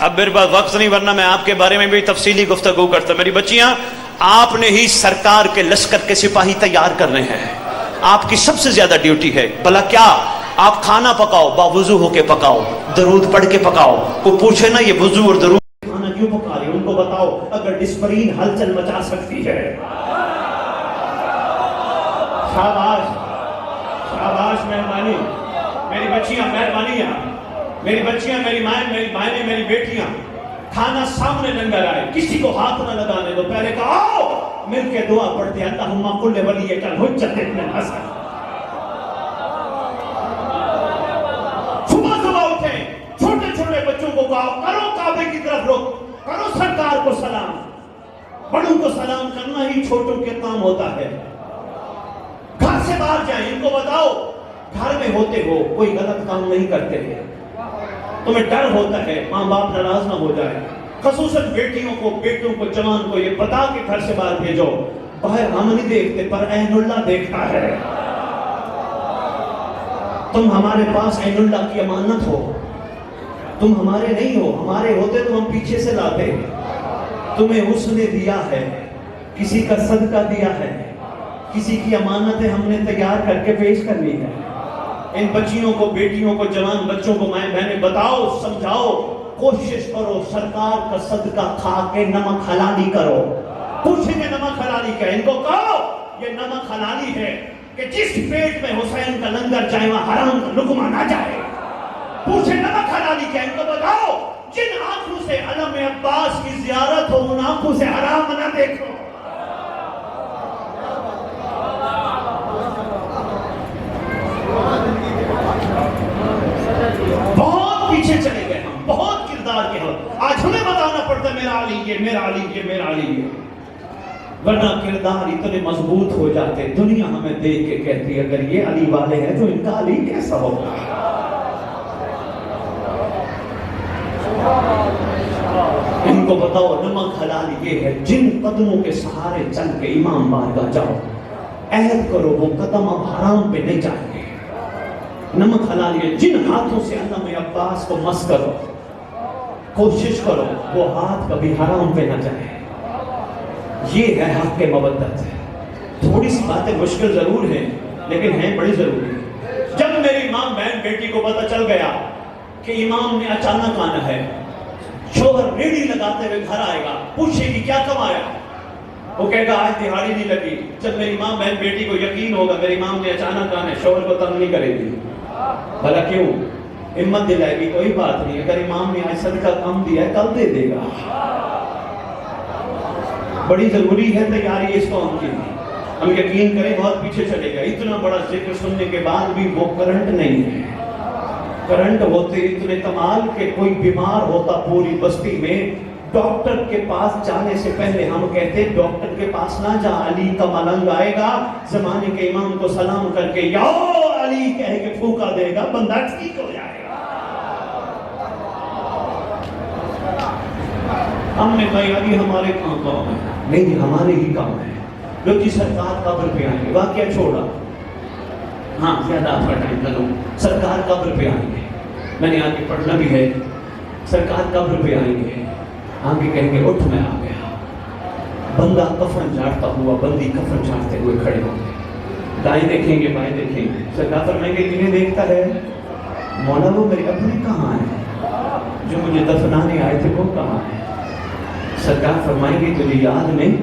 اب میرے پاس وقت نہیں، ورنہ میں آپ کے بارے میں بھی تفصیلی گفتگو کرتا. میری بچیاں، آپ نے ہی سرکار کے لشکر کے سپاہی تیار کرنے ہیں. آپ کی سب سے زیادہ ڈیوٹی ہے. بھلا کیا؟ آپ کھانا پکاؤ، باوضو ہو کے پکاؤ، درود پڑھ کے پکاؤ. کوئی پوچھے نا یہ وضو اور درود کھانا کیوں پکا رہی؟ ان کو بتاؤ اگر ڈسپرین ہلچل مچا سکتی ہے. شاباش شاباش، مہربانی. میری بچیاں مہربانی، میری بچیاں، میری مائیں، میری بہنیں، میری بیٹیاں، کھانا سامنے لنگر آئے، کسی کو ہاتھ نہ لگانے دو. پہلے کہا آؤ مل کے دعا پڑھتے ہیں. اللہم کل ولیک الحجۃ ابن الحسن. صبح صبح اٹھیں، چھوٹے چھوٹے بچوں کو کہو کرو کعبے کی طرف رخ، کرو سرکار کو سلام. بڑوں کو سلام کرنا ہی چھوٹوں کے کام ہوتا ہے. گھر سے باہر جائیں، ان کو بتاؤ گھر میں ہوتے ہو کوئی غلط کام نہیں کرتے ہیں. تمہیں ڈر ہوتا ہے ماں باپ ناراض نہ ہو جائے. خصوصاً بیٹیوں کو، بیٹوں کو، جوان کو یہ بتا کے گھر سے باہر بھیجو باہر ہم نہیں دیکھتے پر عین اللہ دیکھتا ہے. تم ہمارے پاس عین اللہ کی امانت ہو. تم ہمارے نہیں ہو، ہمارے ہوتے تو ہم پیچھے سے لاتے. تمہیں اس نے دیا ہے، کسی کا صدقہ دیا ہے، کسی کی امانتیں ہم نے تیار کر کے پیش کرنی ہے. ان بچیوں کو، بیٹیوں کو، جوان بچوں کو، مائیں بہنیں بتاؤ، سمجھاؤ، کوشش کرو سرکار کا صدقہ کھا کے نمک حلالی کرو. پوچھیں گے نمک حلالی کیا؟ ان کو کہو یہ نمک حلالی ہے کہ جس پیٹ میں حسین کا لنگر جائے وہاں حرام کا لقمہ نہ جائے. پوچھیں نمک حلالی کیا؟ ان کو بتاؤ جن آنکھوں سے علم عباس کی زیارت ہو ان آنکھوں سے حرام نہ دیکھو. بہت پیچھے چلے گئے ہم، بہت کردار کے ہم. آج ہمیں بتانا پڑتا ہے میرا علی یہ، میرا علی یہ، میرا علی یہ. ورنہ کردار اتنے مضبوط ہو جاتے، دنیا ہمیں دیکھ کے کہتی اگر یہ علی والے ہیں تو ان کا علی کیسا ہوگا. ان کو بتاؤ نمک حلال یہ ہے جن قدموں کے سہارے چل کے امام بارگاہ جاؤ، عہد کرو وہ قدم اب حرام پہ نہیں جائیں گے. نمک حلال یہ جن ہاتھوں سے علم عباس کو مس کرو، کوشش کرو وہ ہاتھ کبھی حرام پہ نہ جائے. یہ ہے حق کے مودت. تھوڑی سی باتیں مشکل ضرور ہیں لیکن ہیں بڑی ضروری. جب میری ماں بہن بیٹی کو پتہ چل گیا کہ امام نے اچانک آنا ہے، شوہر ریڑھی لگاتے ہوئے گھر آئے گا، پوچھے گی کیا کمایا؟ وہ کہے گا آج دہاڑی نہیں لگی. جب میری ماں بہن بیٹی کو یقین ہوگا میری امام نے اچانک آنا ہے، شوہر کو تنگ نہیں کرے گی. بھلا کیوں؟ ہمت دلائے گی کوئی بات نہیں، اگر امام نے آج صدقہ کم دیا ہے کل دے دے گا. بڑی ضروری ہے تیاری اس قوم کی. ہم یقین کریں بہت پیچھے چلے گئے. اتنا بڑا ذکر سننے کے بعد بھی وہ کرنٹ نہیں ہے. کرنٹ ہوتے اتنے کمال کہ کوئی بیمار ہوتا پوری بستی میں، ڈاکٹر کے پاس جانے سے پہلے ہم کہتے ڈاکٹر کے پاس نہ جا، علی کا ملنگ آئے گا زمانے کے امام کو سلام کر کے یا علی کہہ کے پھونکا دے گا، بندہ ٹھیک ہو جائے گا. ہم نے کہا علی ہمارے کہاں کام ہے؟ نہیں جی ہمارے ہی کام ہے. لوگ جی سرکار قبر پہ آئیں گے، واقعہ چھوڑا، ہاں زیادہ آپ کا ٹائم لگو. سرکار قبر پہ آئیں گے، میں نے آگے پڑھنا بھی ہے. سرکار قبر پہ آئیں گے، آگے کہیں گے اٹھ میں آ گیا. بندہ کفن جھاڑتا ہوا، بندی کفن جھاڑتے ہوئے کھڑے ہوں گے. دائیں دیکھیں گے، بائیں دیکھیں گے. سرکار فرمائیں گے کنہیں دیکھتا ہے؟ مولا وہ میرے اپنے کہاں ہیں؟ جو مجھے دفنانے آئے تھے وہ کہاں ہیں؟ سرکار فرمائیں گے تجھے یاد نہیں؟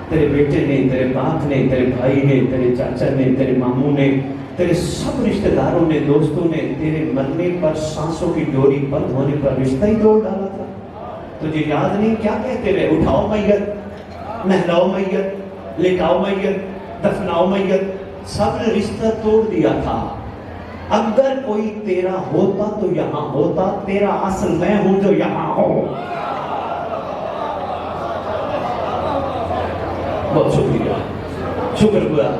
تیرے بیٹے نے، تیرے باپ نے، تیرے بھائی نے، تیرے چاچا نے، تیرے ماموں نے، تیرے سب رشتہ داروں نے، دوستوں نے تیرے مرنے پر، سانسوں کی ڈوری بند ہونے پر رشتہ ہی توڑ ڈالا تھا. تجھے یاد نہیں کیا کہتے رہے؟ اٹھاؤ میت، نہلاؤ میت، لٹاؤ میت، دفناؤ میت. سب نے رشتہ توڑ دیا تھا. اگر کوئی تیرا ہوتا تو یہاں ہوتا، تیرا اصل میں ہوں جو یہاں ہو. بہت شکریہ، شکر گزار.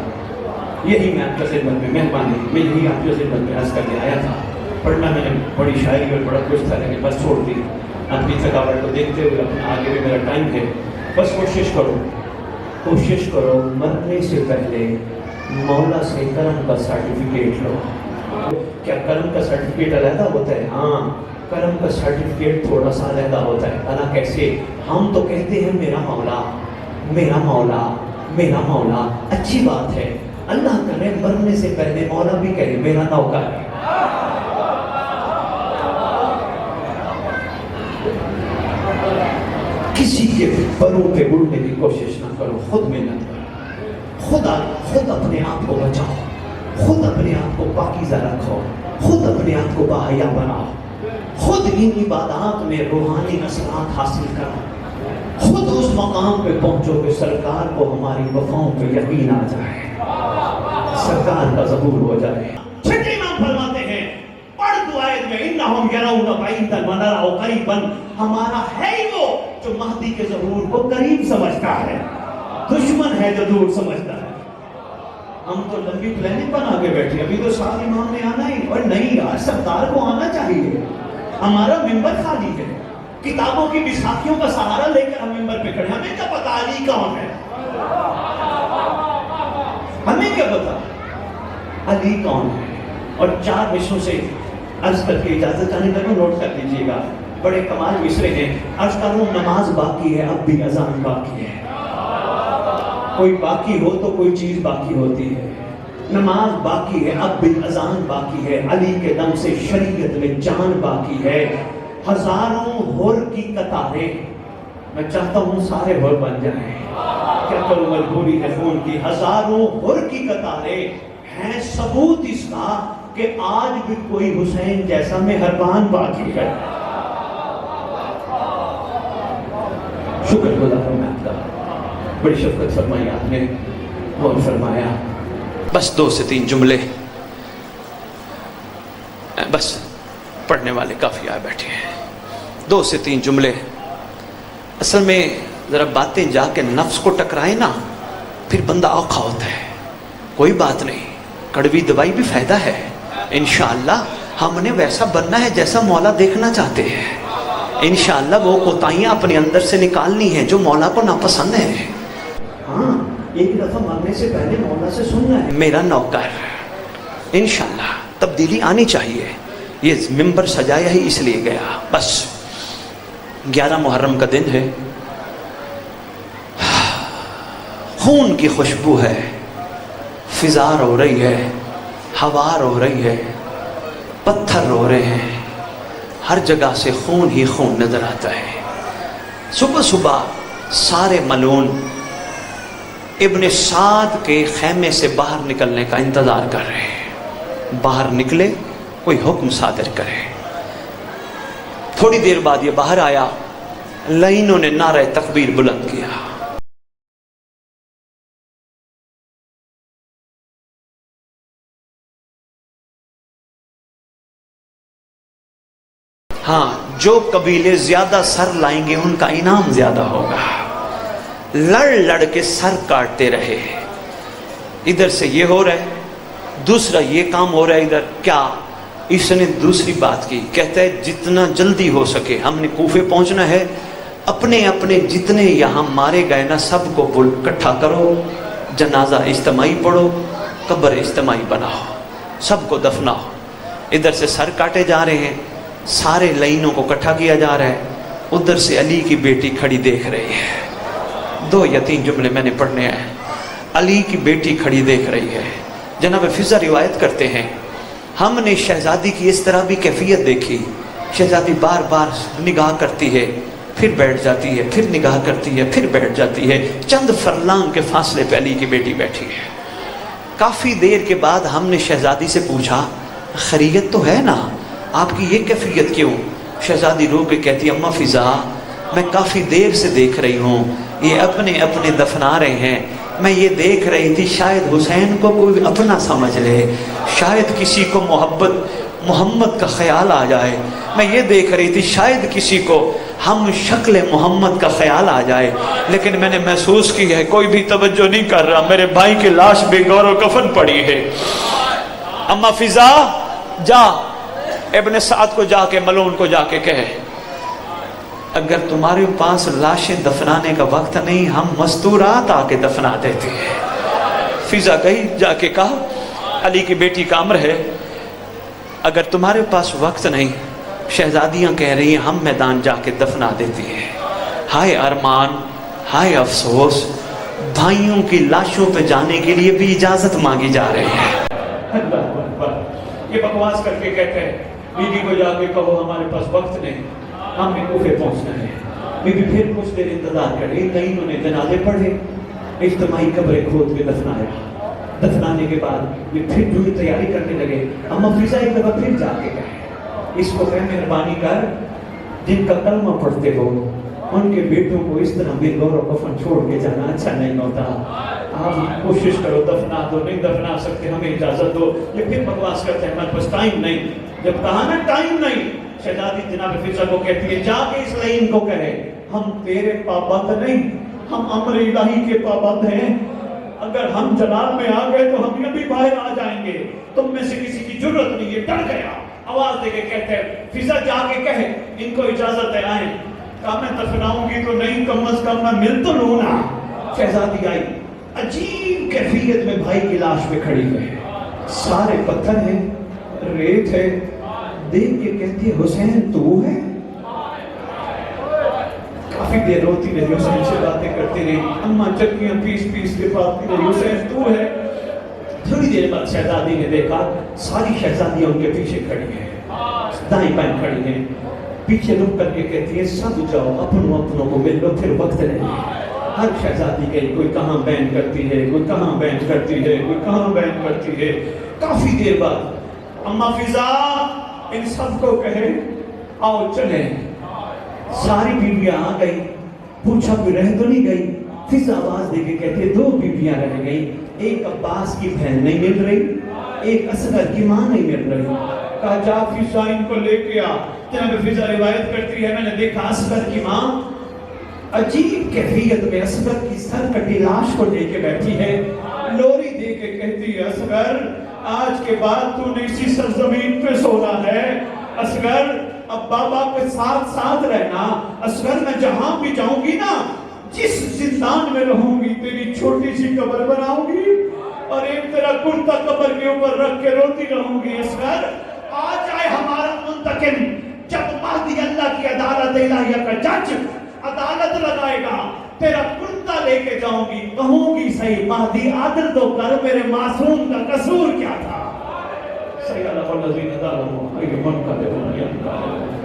یہی میں آپ کا خدمت میں مہربانی، میں یہی آپ کی خدمت میں عرض کر کے آیا تھا. پڑھنا میں نے بڑی شاعری اور بڑا کچھ تھا لیکن بس چھوڑ دی. آپ کی تھکاوٹ کو دیکھتے ہوئے اپنا آگے بھی میرا ٹائم ہے. بس کوشش کرو مرنے سے پہلے مولا سے کرم کا سرٹیفکیٹ لو. کیا کرم کا سرٹیفکیٹ علیحدہ ہوتا ہے؟ ہاں. کرم کا سرٹیفکیٹ تھوڑا سا علیحدہ ہوتا ہے. اللہ کیسے؟ ہم تو کہتے ہیں میرا مولا میرا مولا میرا مولا، اچھی بات ہے. اللہ کرے مرنے سے پہلے مولا بھی کہے میرا نوکر ہے. کسی کے پروں پہ اڑنے کی کوشش نہ کرو، خود محنت کرو، خود اپنے آپ کو بچاؤ، خود اپنے آپ کو پاکیزہ رکھو، خود اپنے آپ کو باحیا بناؤ، خود ان عبادات میں روحانی اثرات حاصل کرو، خود اس مقام پہ پہنچو کہ سرکار کو ہماری وفاؤں پہ یقین آ جائے، سرکار کا ظہور ہو جائے. چھٹے امام فرماتے ہیں پڑھ دعائے میں انہم یرون بعیدا ونراه قریبا، ہمارا ہے ہی وہ جو مہدی کے ظہور کو قریب سمجھتا ہے، دشمن ہے جو دور سمجھتا ہے. ہم تو لمبی پلاننگ بنا کے بیٹھے، ابھی تو سات امام نے آنا ہی، اور نہیں یار سردار کو آنا چاہیے. ہمارا ممبر خالی ہے، کتابوں کی بیساکھیوں کا سہارا لے کر ہم ممبر پہ کھڑے، ہمیں کیا پتا علی کون ہے، ہمیں کیا پتا علی کون ہے. اور 4 مصروں سے عرض کر کے اجازت چاہنے لگا، نوٹ کر لیجئے گا، بڑے کمال مصرے ہیں. عرض کروں نماز باقی ہے، اب بھی اذان باقی ہے. کوئی باقی ہو تو کوئی چیز باقی ہوتی ہے. نماز باقی ہے، اب بھی اذان باقی ہے. علی کے دم سے شریعت میں جان باقی ہے. ہزاروں حر کی قطاریں، میں چاہتا ہوں سارے حر بن جائیں، کیا کروں مجبوری ہے خون کی. ہزاروں حر کی قطاریں ہیں ثبوت اس کا کہ آج بھی کوئی حسین جیسا مہربان باقی ہے. شکر گزار ہوں میں آپ کا، بڑی شفقت فرمائی آپ نے اور فرمایا. بس 2 سے 3 جملے، بس پڑھنے والے کافی آئے بیٹھے ہیں. 2 سے 3 جملے. اصل میں ذرا باتیں جا کے نفس کو ٹکرائیں نا، پھر بندہ اوکھا ہوتا ہے. کوئی بات نہیں، کڑوی دوائی بھی فائدہ ہے. انشاءاللہ ہم نے ویسا بننا ہے جیسا مولا دیکھنا چاہتے ہیں. انشاءاللہ وہ کوتاہیاں اپنے اندر سے نکالنی ہیں جو مولا کو ناپسند ہیں. ہاں ایک دفعہ مرنے سے پہلے مولا سے سننا ہے میرا نوکر. انشاءاللہ تبدیلی آنی چاہیے. یہ ممبر سجایا ہی اس لیے گیا. بس 11 محرم کا دن ہے، خون کی خوشبو ہے، فضا رو رہی ہے، ہوا رو رہی ہے، پتھر رو رہے ہیں، ہر جگہ سے خون ہی خون نظر آتا ہے. صبح صبح سارے ملعون ابن سعد کے خیمے سے باہر نکلنے کا انتظار کر رہے ہیں. باہر نکلے، کوئی حکم صادر کرے. تھوڑی دیر بعد یہ باہر آیا، لائنوں نے نعرہ تکبیر بلند کیا. ہاں جو قبیلے زیادہ سر لائیں گے ان کا انعام زیادہ ہوگا. لڑ لڑ کے سر کاٹتے رہے. ادھر سے یہ ہو رہا ہے، دوسرا یہ کام ہو رہا ہے ادھر. کیا اس نے دوسری بات کی، کہتا ہے جتنا جلدی ہو سکے ہم نے کوفے پہنچنا ہے، اپنے اپنے جتنے یہاں مارے گئے نا سب کو اکٹھا کرو، جنازہ اجتماعی پڑھو، قبر اجتماعی بناؤ، سب کو دفناؤ. ادھر سے سر کاٹے جا رہے ہیں، سارے لائنوں کو اکٹھا کیا جا رہا ہے. ادھر سے علی کی بیٹی کھڑی دیکھ رہی ہے. 2 یا 3 جملے میں نے پڑھنے ہیں. علی کی بیٹی کھڑی دیکھ رہی ہے. جناب فضا روایت کرتے ہیں ہم نے شہزادی کی اس طرح بھی کیفیت دیکھی. شہزادی بار بار نگاہ کرتی ہے، پھر بیٹھ جاتی ہے، پھر نگاہ کرتی ہے، پھر بیٹھ جاتی ہے. چند فرلانگ کے فاصلے پہ علی کی بیٹی بیٹھی ہے. کافی دیر کے بعد ہم نے شہزادی سے پوچھا خیریت تو ہے نا، آپ کی یہ کیفیت کیوں؟ شہزادی رو کے کہتی اماں فضا میں کافی دیر سے دیکھ رہی ہوں یہ اپنے اپنے دفنا رہے ہیں. میں یہ دیکھ رہی تھی شاید حسین کو کوئی اپنا سمجھ لے، شاید کسی کو محمد کا خیال آ جائے. میں یہ دیکھ رہی تھی شاید کسی کو ہم شکل محمد کا خیال آ جائے. لیکن میں نے محسوس کی ہے کوئی بھی توجہ نہیں کر رہا، میرے بھائی کی لاش بے گور و کفن پڑی ہے. اماں فضا جا ابن سعد کو جا کے ملعون کو جا کے کہے اگر تمہارے پاس لاشیں دفنانے کا وقت نہیں ہم مستورات آ کے دفنا دیتے ہیں. فضا گئی، جا کے کہا علی کی بیٹی کا امر ہے اگر تمہارے پاس وقت نہیں شہزادیاں کہہ رہی ہیں ہم میدان جا کے دفنا دیتی ہیں. ہائے ارمان، ہائے افسوس، بھائیوں کی لاشوں پہ جانے کے لیے بھی اجازت مانگی جا رہی ہے. اللہ اکبر. یہ بکواس کر کے کہتے ہیں بیوی کو جا کے کہو ہمارے پاس وقت نہیں، ہم نے کوفے پہنچنا ہے. بیوی پھر کچھ دیر انتظار کرے، کہیں انہوں نے جنازے پڑھے، اجتماعی قبریں کھود کے دفنایا. دفنانے کے بعد یہ پھر جو تیاری کرنے لگے. اما فضا ایک دفعہ پھر جا کے کہے اس کو کہ مہربانی کر، جن کا کلمہ پڑھتے ہو ان کے بیٹوں کو اس طرح بے غور و کفن چھوڑ کے جانا اچھا نہیں ہوتا. آپ کوشش کرو دفنا دو. نہیں دفنا سکتے ہمیں اجازت دو. یہ پھر بکواس کرتے ہیں ہمارے پاس ٹائم نہیں. جب کہا نا ٹائم نہیں، شہزادی جناب فضا کو کہتی ہے جا کے اس لعین کو کہے ہم تیرے پابند نہیں، ہم امر الہی کے پابند ہیں. اگر ہم جلال میں آ گئے تو ہم بھی باہر آ جائیں گے. تم میں سے کسی کی جرت نہیں. یہ ڈر گیا، آواز دے کے کہتے ہیں فضا جا کے کہے ان کو اجازت ہے آئیں. کہا میں دفناؤں گی تو نہیں، کم از کم میں مل تو لوں نا. شہزادی آئی، عجیب کیفیت میں بھائی کی لاش پہ کھڑی ہے. سارے پتھر ہیں، ریت ہے. دیکھ کے کہتی ہے حسین تو ہے. کافی دیر روتی رہی، حسین سے باتیں کرتی رہی. اماں چکیاں پیس پیس کے پاتی رہی، حسین تو ہے. تھوڑی دیر بعد شہزادی نے دیکھا ساری شہزادیاں ان کے پیچھے کھڑی ہیں، دائیں بائیں کھڑی ہیں. پیچھے رک کر کے کہتی ہے سب جاؤ اپنوں کو مل لو، پھر وقت نہیں. ہر شہزادی گئی، کوئی کہاں بین کرتی ہے، کوئی کہاں بین کرتی ہے، کوئی کہاں بین کرتی ہے. کافی دیر بعد اما فضا ان سب کو کہے آؤ چلیں. ساری بیویاں آ گئی. پوچھا کوئی رہ تو نہیں گئی. فضا آواز دے کے کہتے دو بیویاں رہ گئی. ایک عباس کی بہن نہیں مل رہی، ایک اصغر کی ماں نہیں مل رہی. کہا جا فضا ان کو لے کے آ. جناب فضا روایت کرتی ہے میں نے دیکھا اصغر کی ماں عجیب کیفیت میں اصغر کی سر کٹی لاش کو لے کے بیٹھی ہے. لوری دے کے کہتی ہے اصغر آج کے بعد تو نے اسی سرزمین پہ سونا ہے. اصغر اب بابا کے ساتھ ساتھ رہنا. اصغر میں جہاں بھی جاؤں گی نا، جس زندان میں رہوں گی تیری چھوٹی سی قبر بناؤں گی اور ایک تیرا کرتا قبر کے اوپر رکھ کے روتی رہوں گی. اصغر آ جائے ہمارا منتقم، جب مہدی اللہ کی عدالت الہیہ کا جج عدالت لگائے گا تیرا کرتا لے کے جاؤں گی، کہوں گی صحیح مہدی عادل تو کر، میرے معصوم کا قصور کیا تھا. صحیح اللہ والذین ظلموا من قبل